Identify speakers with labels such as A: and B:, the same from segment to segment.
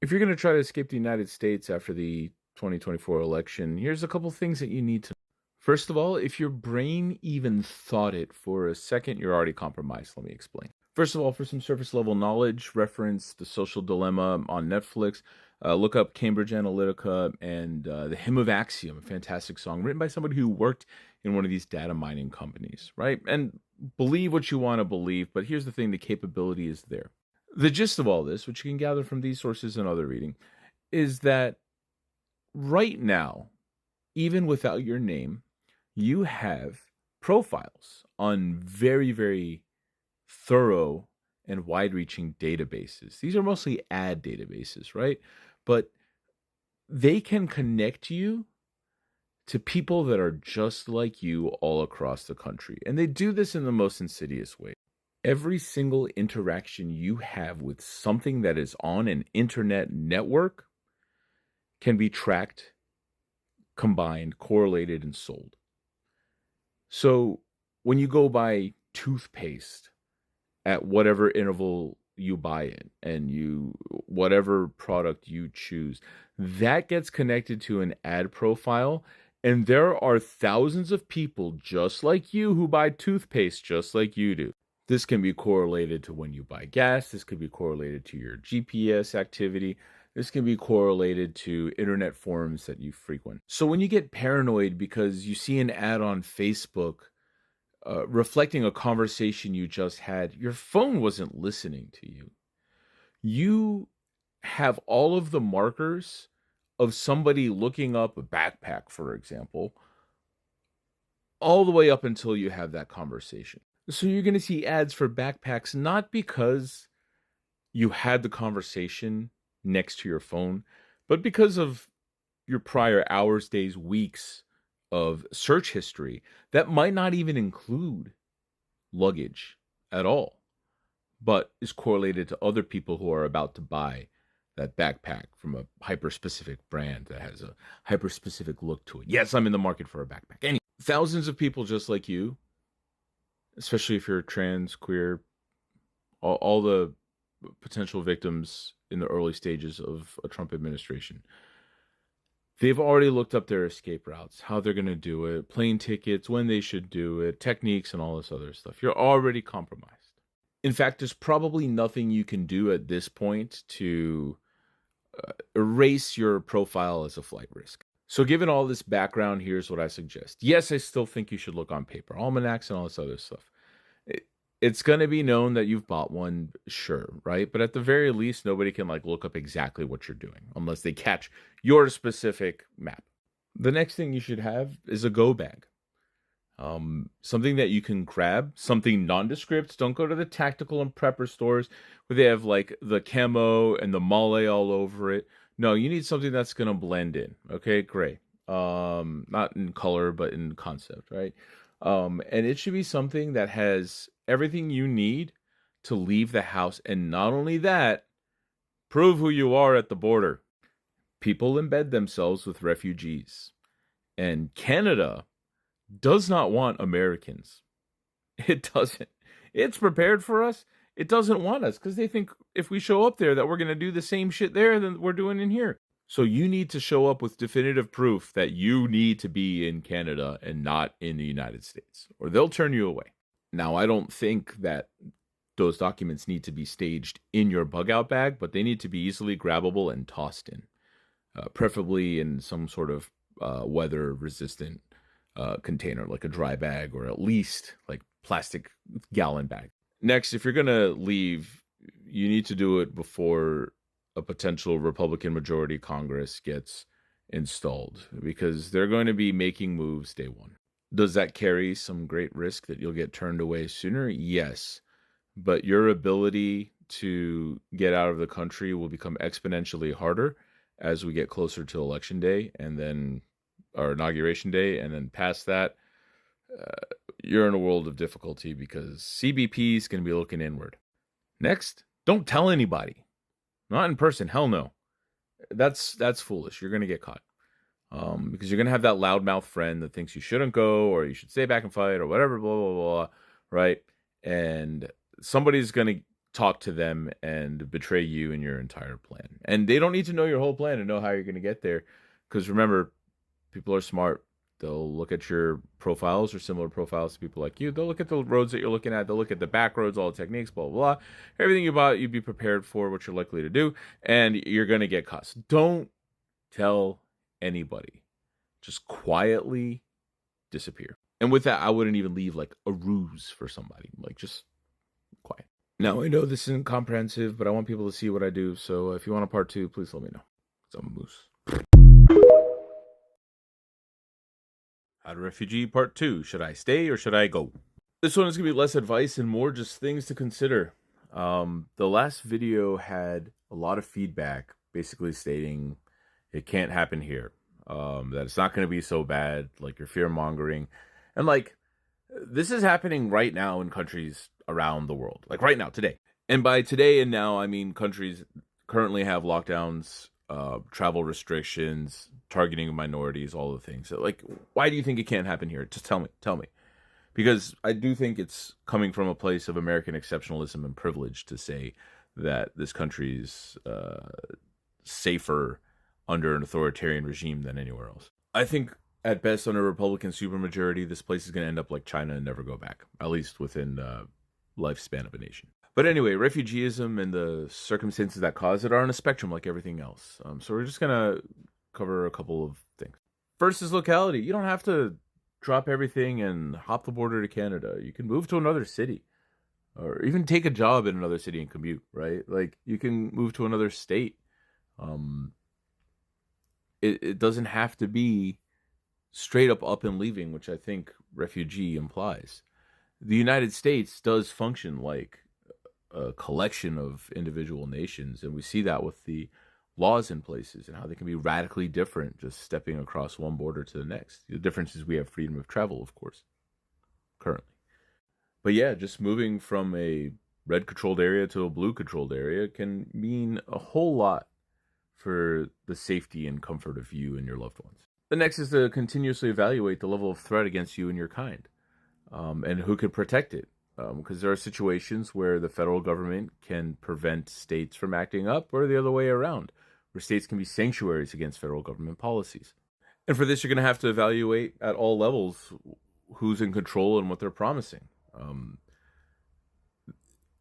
A: If you're going to try to escape the United States after the 2024 election, here's a couple things that you need to know. First of all, if your brain even thought it for a second, you're already compromised. Let me explain. First of all, for some surface level knowledge, reference The Social Dilemma on Netflix. Look up Cambridge Analytica and The Hymn of Axiom, a fantastic song written by somebody who worked in one of these data mining companies, right? And believe what you want to believe, but here's the thing, the capability is there. The gist of all this, which you can gather from these sources and other reading, is that right now, even without your name, you have profiles on very, very thorough and wide-reaching databases. These are mostly ad databases, right? But they can connect you to people that are just like you all across the country. And they do this in the most insidious way. Every single interaction you have with something that is on an internet network can be tracked, combined, correlated, and sold. So when you go buy toothpaste at whatever interval you buy it and whatever product you choose, that gets connected to an ad profile. And there are thousands of people just like you who buy toothpaste just like you do. This can be correlated to when you buy gas. This could be correlated to your GPS activity. This can be correlated to internet forums that you frequent. So when you get paranoid because you see an ad on Facebook reflecting a conversation you just had, your phone wasn't listening to you. You have all of the markers of somebody looking up a backpack, for example, all the way up until you have that conversation. So you're going to see ads for backpacks, not because you had the conversation next to your phone, but because of your prior hours, days, weeks of search history that might not even include luggage at all, but is correlated to other people who are about to buy that backpack from a hyper-specific brand that has a hyper-specific look to it. Yes, I'm in the market for a backpack. Anyway, thousands of people just like you, especially if you're trans, queer, all the potential victims in the early stages of a Trump administration, they've already looked up their escape routes, how they're going to do it, plane tickets, when they should do it, techniques, and all this other stuff. You're already compromised. In fact, there's probably nothing you can do at this point to erase your profile as a flight risk. So given all this background, here's what I suggest. Yes, I still think you should look on paper, almanacs and all this other stuff. It's going to be known that you've bought one, sure, right? But at the very least, nobody can look up exactly what you're doing unless they catch your specific map. The next thing you should have is a go bag. Something that you can grab, something nondescript. Don't go to the tactical and prepper stores where they have the camo and the mole all over it. No, you need something that's going to blend in. Okay, gray. Not in color, but in concept, right? And it should be something that has everything you need to leave the house. And not only that, prove who you are at the border. People embed themselves with refugees. And Canada does not want Americans. It doesn't. It's prepared for us. It doesn't want us because they think if we show up there that we're going to do the same shit there than we're doing in here. So you need to show up with definitive proof that you need to be in Canada and not in the United States, or they'll turn you away. Now, I don't think that those documents need to be staged in your bug out bag, but they need to be easily grabbable and tossed in, preferably in some sort of weather resistant container, like a dry bag, or at least plastic gallon bag. Next, if you're going to leave, you need to do it before a potential Republican majority Congress gets installed, because they're going to be making moves day one. Does that carry some great risk that you'll get turned away sooner? Yes. But your ability to get out of the country will become exponentially harder as we get closer to election day and then our inauguration day. And then past that, you're in a world of difficulty because CBP is going to be looking inward. Next, don't tell anybody. Not in person. Hell no. That's foolish. You're going to get caught. Because you're going to have that loudmouth friend that thinks you shouldn't go or you should stay back and fight or whatever, blah, blah, blah, right? And somebody's going to talk to them and betray you and your entire plan. And they don't need to know your whole plan to know how you're going to get there. Because remember, people are smart. They'll look at your profiles or similar profiles to people like you. They'll look at the roads that you're looking at. They'll look at the back roads, all the techniques, blah, blah, blah. Everything about you'd be prepared for what you're likely to do. And you're going to get caught. So don't tell anybody. Just quietly disappear. And with that, I wouldn't even leave like a ruse for somebody. Like, just quiet. Now, I know this isn't comprehensive, but I want people to see what I do. So if you want a part 2, please let me know. So I'm a moose. How to Refugee Part 2. Should I stay or should I go? This one is going to be less advice and more just things to consider. The last video had a lot of feedback basically stating it can't happen here. That it's not going to be so bad, like you're fear-mongering. And like, this is happening right now in countries around the world. Like right now, today. And by today and now, I mean countries currently have lockdowns, travel restrictions, targeting minorities, all the things. So, like, why do you think it can't happen here? Just tell me. Because I do think it's coming from a place of American exceptionalism and privilege to say that this country's safer under an authoritarian regime than anywhere else. I think at best under a Republican supermajority, this place is going to end up like China and never go back, at least within the lifespan of a nation. But anyway, refugeeism and the circumstances that cause it are on a spectrum like everything else. So we're just going to cover a couple of things. First is locality. You don't have to drop everything and hop the border to Canada. You can move to another city or even take a job in another city and commute, right? Like, you can move to another state. It doesn't have to be straight up and leaving, which I think refugee implies. The United States does function like a collection of individual nations, and we see that with the laws in places and how they can be radically different just stepping across one border to the next. The difference is we have freedom of travel, of course, currently. But yeah, just moving from a red controlled area to a blue controlled area can mean a whole lot for the safety and comfort of you and your loved ones. The next is to continuously evaluate the level of threat against you and your kind, and who could protect it. Because there are situations where the federal government can prevent states from acting up, or the other way around, where states can be sanctuaries against federal government policies. And for this, you're going to have to evaluate at all levels who's in control and what they're promising.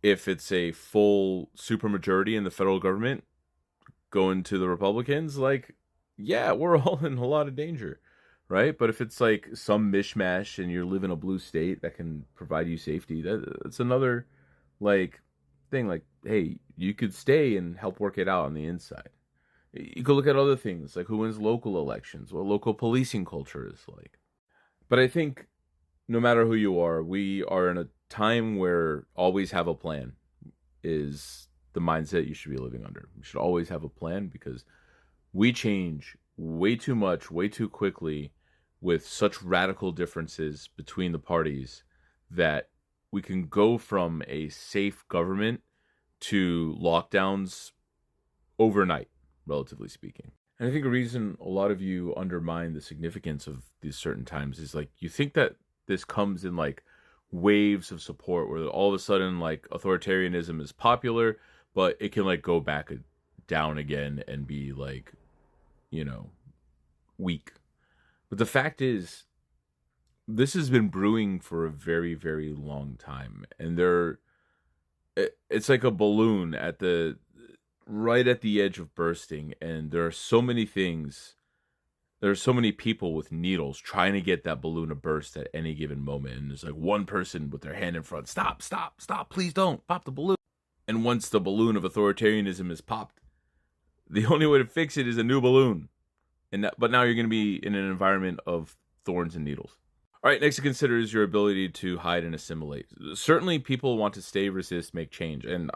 A: If it's a full supermajority in the federal government going to the Republicans, like, yeah, we're all in a lot of danger, right? But if it's like some mishmash and you live in a blue state that can provide you safety, that's another like thing. Like, hey, you could stay and help work it out on the inside. You could look at other things like who wins local elections, what local policing culture is like. But I think no matter who you are, we are in a time where always have a plan is the mindset you should be living under. You should always have a plan because we change way too much, way too quickly with such radical differences between the parties that we can go from a safe government to lockdowns overnight, relatively speaking. And I think a reason a lot of you undermine the significance of these certain times is like you think that this comes in like waves of support where all of a sudden like authoritarianism is popular, but it can like go back down again and be like, you know, weak. But the fact is, this has been brewing for a very, very long time. And it's like a balloon right at the edge of bursting. And there are so many things. There are so many people with needles trying to get that balloon to burst at any given moment. And there's like one person with their hand in front. Stop, please don't pop the balloon. And once the balloon of authoritarianism is popped, the only way to fix it is a new balloon. But now you're going to be in an environment of thorns and needles. All right, next to consider is your ability to hide and assimilate. Certainly people want to stay, resist, make change. And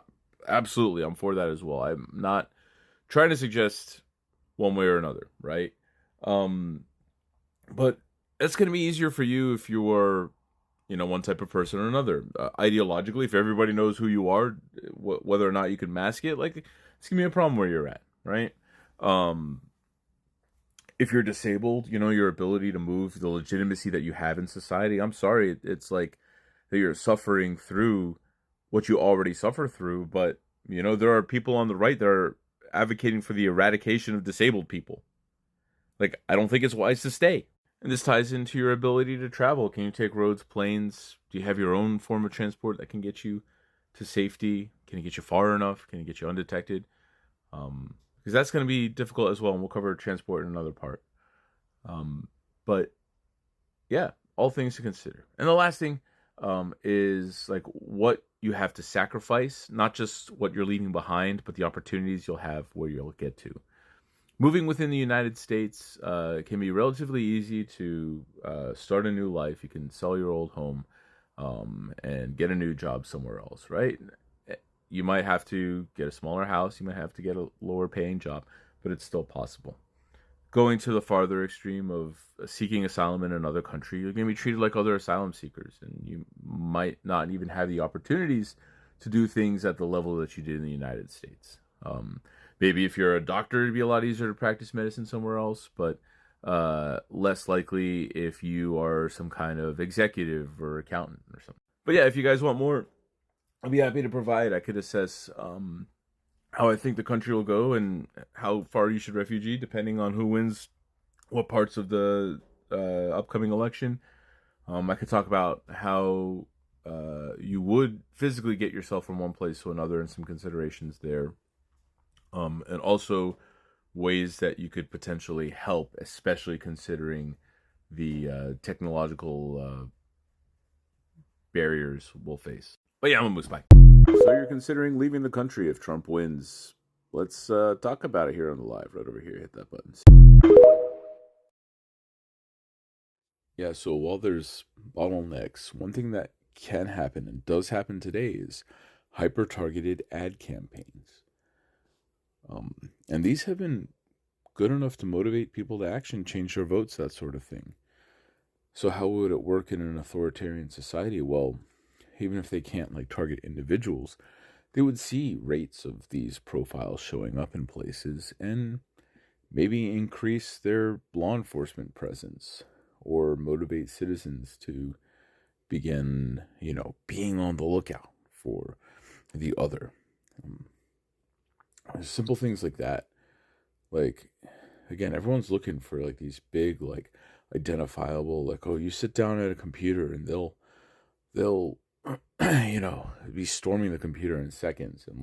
A: absolutely, I'm for that as well. I'm not trying to suggest one way or another, right? But it's going to be easier for you if you are, one type of person or another. Ideologically, if everybody knows who you are, whether or not you can mask it, like, it's going to be a problem where you're at, right? If you're disabled, your ability to move, the legitimacy that you have in society, I'm sorry, it's like that you're suffering through what you already suffer through, but there are people on the right that are advocating for the eradication of disabled people. Like, I don't think it's wise to stay. And this ties into your ability to travel. Can you take roads, planes? Do you have your own form of transport that can get you to safety? Can it get you far enough? Can it get you undetected? Because that's going to be difficult as well, and we'll cover transport in another part. But yeah, all things to consider. And the last thing is like what you have to sacrifice, not just what you're leaving behind, but the opportunities you'll have where you'll get to. Moving within the United States can be relatively easy to start a new life. You can sell your old home and get a new job somewhere else, right? You might have to get a smaller house. You might have to get a lower paying job, but it's still possible. Going to the farther extreme of seeking asylum in another country, you're going to be treated like other asylum seekers, and you might not even have the opportunities to do things at the level that you did in the United States. Maybe if you're a doctor, it'd be a lot easier to practice medicine somewhere else, but less likely if you are some kind of executive or accountant or something. But yeah, if you guys want more, I'll be happy to provide. I could assess how I think the country will go and how far you should refugee, depending on who wins what parts of the upcoming election. I could talk about how you would physically get yourself from one place to another and some considerations there. And also ways that you could potentially help, especially considering the technological barriers we'll face. But yeah, I'm a moose. Bye. So you're considering leaving the country if Trump wins. Let's talk about it here on the live. Right over here, hit that button. Yeah, so while there's bottlenecks, one thing that can happen and does happen today is hyper-targeted ad campaigns. And these have been good enough to motivate people to action, change their votes, that sort of thing. So how would it work in an authoritarian society? Well, even if they can't target individuals, they would see rates of these profiles showing up in places and maybe increase their law enforcement presence or motivate citizens to begin, being on the lookout for the other. Simple things like that. Again, everyone's looking for these big, identifiable, oh, you sit down at a computer and they'll be storming the computer in seconds. And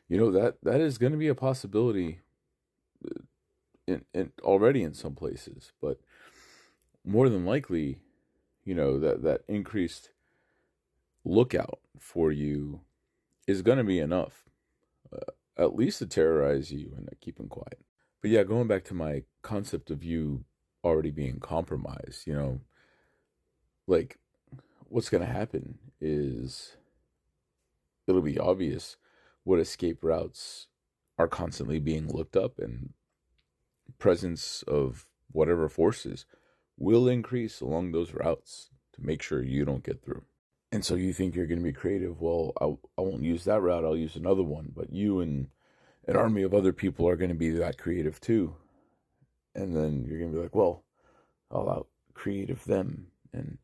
A: that is going to be a possibility in already in some places, but more than likely, that increased lookout for you is going to be enough, at least to terrorize you and keep them quiet. But yeah, going back to my concept of you already being compromised, what's going to happen is it'll be obvious what escape routes are constantly being looked up, and presence of whatever forces will increase along those routes to make sure you don't get through. And so you think you're going to be creative. Well, I won't use that route. I'll use another one. But you and an army of other people are going to be that creative too. And then you're going to be like, well, I'll out creative them. And,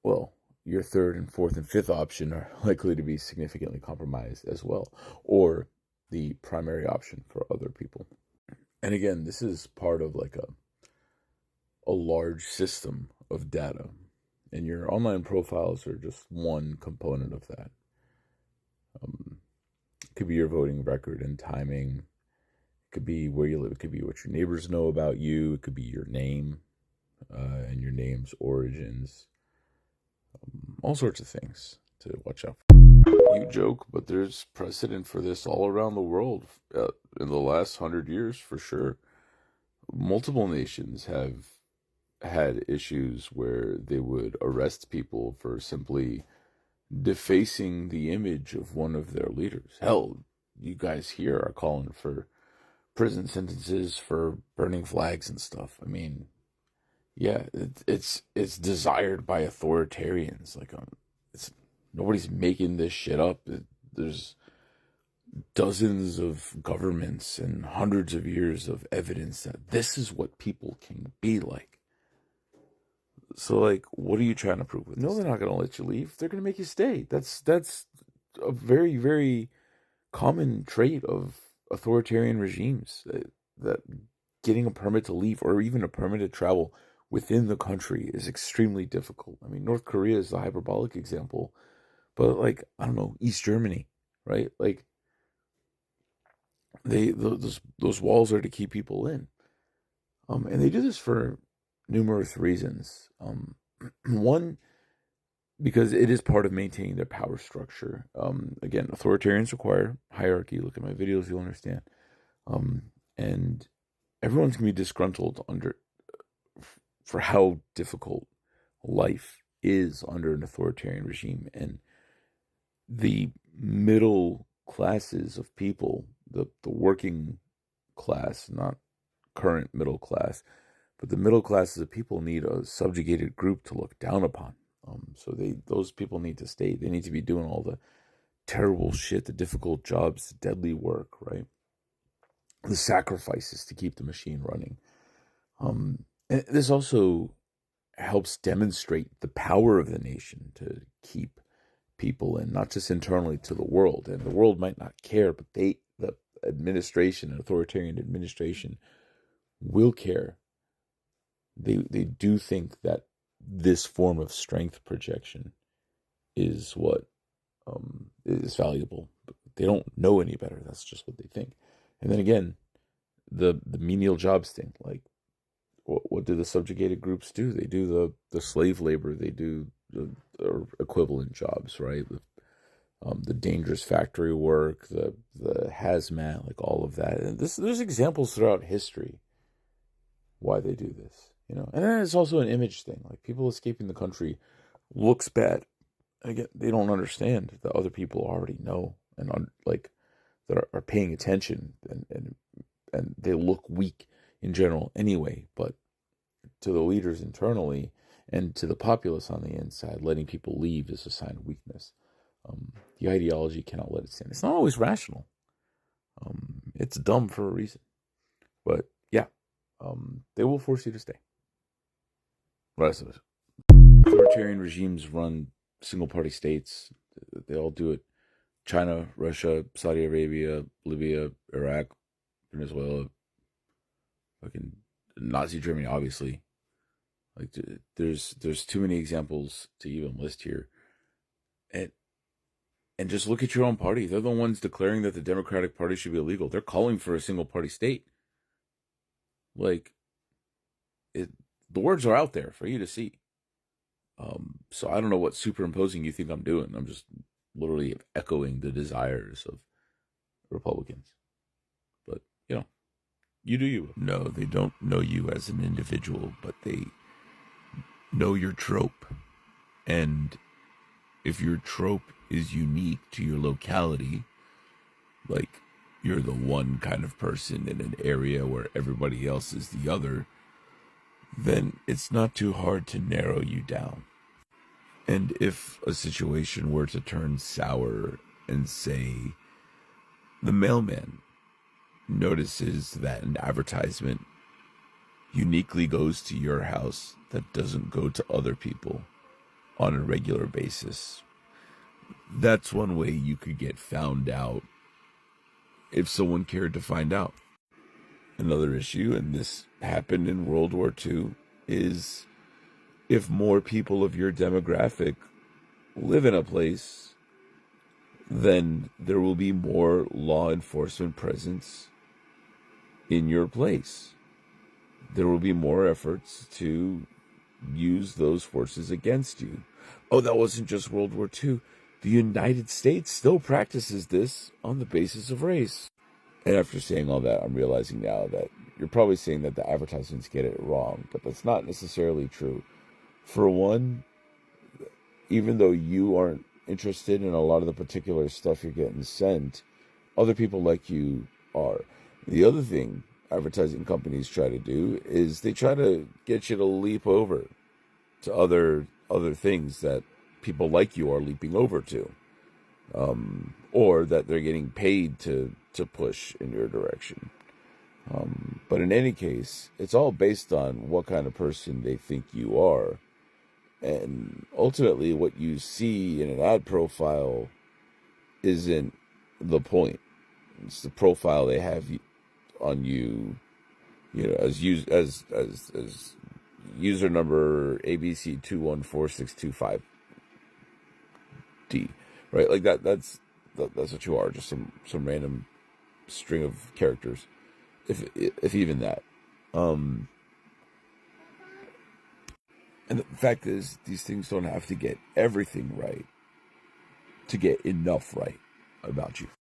A: well, your third and fourth and fifth option are likely to be significantly compromised as well. Or the primary option for other people. And again, this is part of a large system of data. And your online profiles are just one component of that. It could be your voting record and timing. It could be where you live. It could be what your neighbors know about you. It could be your name and your name's origins. All sorts of things to watch out for. You joke, but there's precedent for this all around the world in the last 100 years for sure. Multiple nations have had issues where they would arrest people for simply defacing the image of one of their leaders. Hell, you guys here are calling for prison sentences for burning flags and stuff. I mean, yeah, it's desired by authoritarians. Nobody's making this shit up. There's dozens of governments and hundreds of years of evidence that this is what people can be like. So, like, what are you trying to prove with this? No, they're not going to let you leave. They're going to make you stay. That's a very, very common trait of authoritarian regimes. That getting a permit to leave or even a permit to travel within the country is extremely difficult. I mean, North Korea is the hyperbolic example, but like, I don't know, East Germany, right? Like, those walls are to keep people in. And they do this for numerous reasons. One, because it is part of maintaining their power structure. Again, authoritarians require hierarchy. Look at my videos, you'll understand. And everyone's gonna be disgruntled for how difficult life is under an authoritarian regime, and the middle classes of people, the working class, not current middle class, but the middle classes of people need a subjugated group to look down upon. So those people need to stay. They need to be doing all the terrible shit, the difficult jobs, the deadly work, right? The sacrifices to keep the machine running. And this also helps demonstrate the power of the nation to keep people in, not just internally to the world. And the world might not care, but the administration, authoritarian administration, will care. They do think that this form of strength projection is what is valuable. But they don't know any better. That's just what they think. And then again, the menial jobs thing. Like, what do the subjugated groups do? They do the slave labor. They do the equivalent jobs, right? The dangerous factory work, the hazmat, like all of that. And there's examples throughout history why they do this, you know. And then it's also an image thing. Like, people escaping the country looks bad. Again, they don't understand that other people already know and like that are paying attention, and they look weak in general anyway. But to the leaders internally and to the populace on the inside, letting people leave is a sign of weakness. The ideology cannot let it stand. It's not always rational. It's dumb for a reason. But yeah, they will force you to stay. Rest of it. Authoritarian regimes run single-party states. They all do it. China, Russia, Saudi Arabia, Libya, Iraq, Venezuela, fucking Nazi Germany, obviously. Like, there's too many examples to even list here. And just look at your own party. They're the ones declaring that the Democratic Party should be illegal. They're calling for a single-party state. Like, the words are out there for you to see. So I don't know what superimposing you think I'm doing. I'm just literally echoing the desires of Republicans. But, you know, you do you. No, they don't know you as an individual, but they know your trope. And if your trope is unique to your locality, like you're the one kind of person in an area where everybody else is the other, then it's not too hard to narrow you down. And if a situation were to turn sour and say the mailman notices that an advertisement uniquely goes to your house that doesn't go to other people on a regular basis, that's one way you could get found out if someone cared to find out. Another issue, and this happened in World War II, is if more people of your demographic live in a place, then there will be more law enforcement presence in your place. There will be more efforts to use those forces against you. Oh, that wasn't just World War II. The United States still practices this on the basis of race. And after saying all that, I'm realizing now that you're probably saying that the advertisements get it wrong, but that's not necessarily true. For one, even though you aren't interested in a lot of the particular stuff you're getting sent, other people like you are. The other thing advertising companies try to do is they try to get you to leap over to other things that people like you are leaping over to, or that they're getting paid to push in your direction. But in any case, it's all based on what kind of person they think you are.
B: And ultimately, what you see in an ad profile isn't the point. It's the profile they have on you, as user number ABC2146255D, right? Like that's what you are, just some random string of characters, if even that. Um, and the fact is, these things don't have to get everything right to get enough right about you.